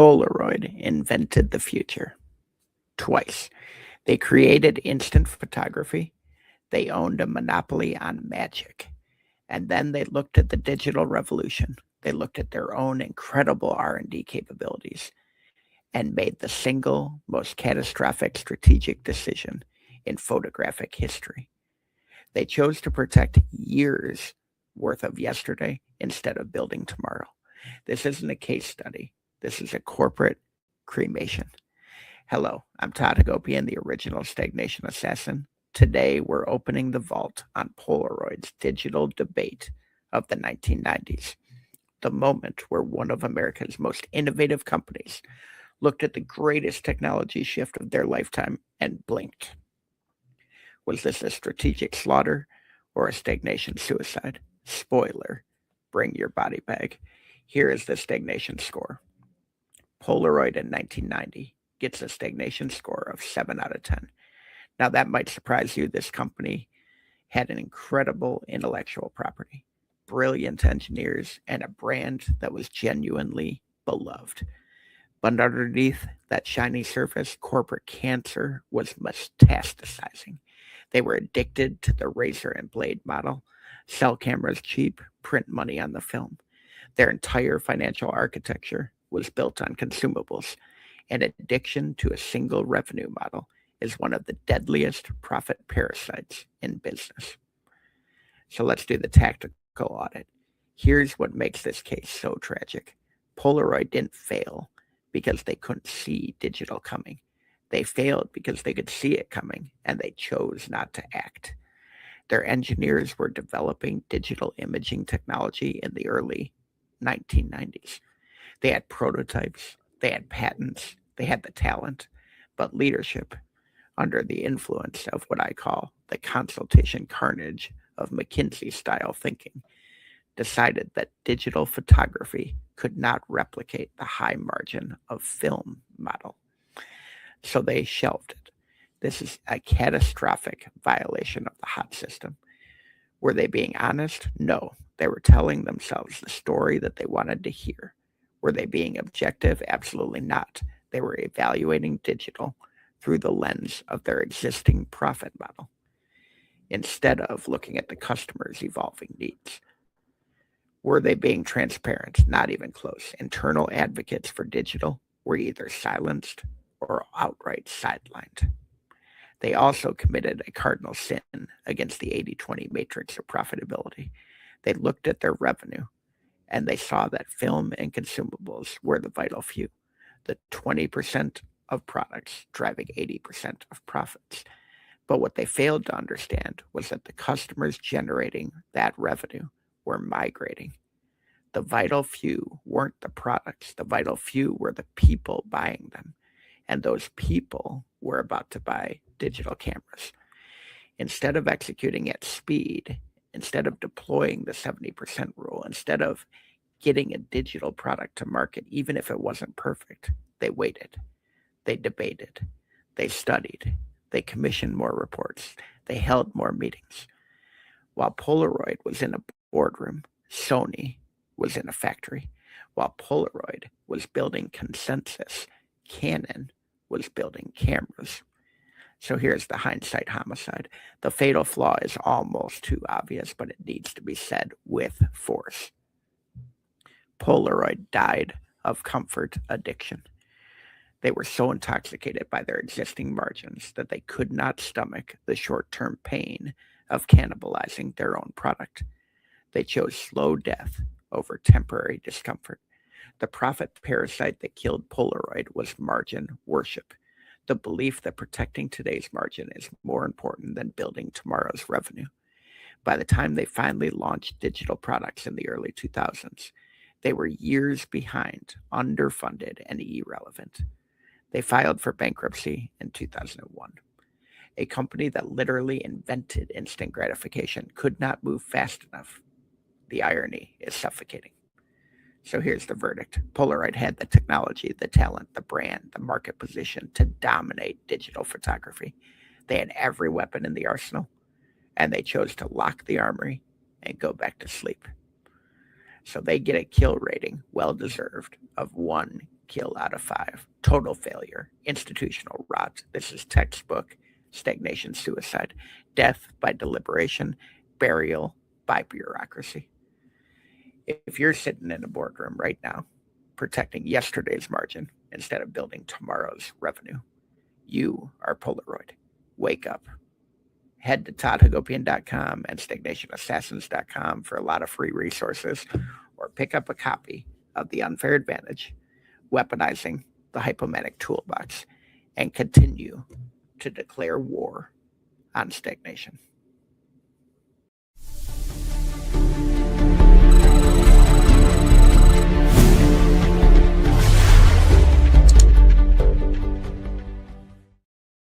Polaroid invented the future twice. They created instant photography. They owned a monopoly on magic. And then they looked at the digital revolution. They looked at their own incredible R&D capabilities and made the single most catastrophic strategic decision in photographic history. They chose to protect years worth of yesterday instead of building tomorrow. This isn't a case study. This is a corporate cremation. Hello, I'm Todd Hagopian, the original Stagnation assassin. Today, we're opening the vault on Polaroid's digital debate of the 1990s, the moment where one of America's most innovative companies looked at the greatest technology shift of their lifetime and blinked. Was this a strategic slaughter or a stagnation suicide? Spoiler, bring your body bag. Here is the stagnation score. Polaroid in 1990 gets a stagnation score of 7 out of 10. Now, that might surprise you. This company had an incredible intellectual property, brilliant engineers, and a brand that was genuinely beloved. But underneath that shiny surface, corporate cancer was metastasizing. They were addicted to the razor and blade model, sell cameras cheap, print money on the film. Their entire financial architecture was built on consumables, and addiction to a single revenue model is one of the deadliest profit parasites in business. So let's do the tactical audit. Here's what makes this case so tragic. Polaroid didn't fail because they couldn't see digital coming. They failed because they could see it coming and they chose not to act. Their engineers were developing digital imaging technology in the early 1990s. They had prototypes, they had patents, they had the talent, but leadership, under the influence of what I call the consultation carnage of McKinsey-style thinking, decided that digital photography could not replicate the high margin of film model. So they shelved it. This is a catastrophic violation of the hot system. Were they being honest? No. They were telling themselves the story that they wanted to hear. Were they being objective? Absolutely not. They were evaluating digital through the lens of their existing profit model, instead of looking at the customer's evolving needs. Were they being transparent? Not even close. Internal advocates for digital were either silenced or outright sidelined. They also committed a cardinal sin against the 80-20 matrix of profitability. They looked at their revenue and they saw that film and consumables were the vital few, the 20% of products driving 80% of profits. But what they failed to understand was that the customers generating that revenue were migrating. The vital few weren't the products. The vital few were the people buying them. And those people were about to buy digital cameras. Instead of executing at speed, instead of deploying the 70% rule, instead of getting a digital product to market, even if it wasn't perfect, they waited. They debated. They studied. They commissioned more reports. They held more meetings. While Polaroid was in a boardroom, Sony was in a factory. While Polaroid was building consensus, Canon was building cameras. So here's the hindsight homicide. The fatal flaw is almost too obvious, but it needs to be said with force. Polaroid died of comfort addiction. They were so intoxicated by their existing margins that they could not stomach the short-term pain of cannibalizing their own product. They chose slow death over temporary discomfort. The profit parasite that killed Polaroid was margin worship, the belief that protecting today's margin is more important than building tomorrow's revenue. By the time they finally launched digital products in the early 2000s, they were years behind, underfunded, and irrelevant. They filed for bankruptcy in 2001. A company that literally invented instant gratification could not move fast enough. The irony is suffocating. So here's the verdict. Polaroid had the technology, the talent, the brand, the market position to dominate digital photography. They had every weapon in the arsenal, and they chose to lock the armory and go back to sleep. So they get a kill rating, well deserved, of 1 kill out of 5, total failure, institutional rot. This is textbook stagnation, suicide, death by deliberation, burial by bureaucracy. If you're sitting in a boardroom right now, protecting yesterday's margin instead of building tomorrow's revenue, you are Polaroid. Wake up. Head to toddhagopian.com and stagnationassassins.com for a lot of free resources, or pick up a copy of The Unfair Advantage, Weaponizing the Hypomanic Toolbox, and continue to declare war on stagnation.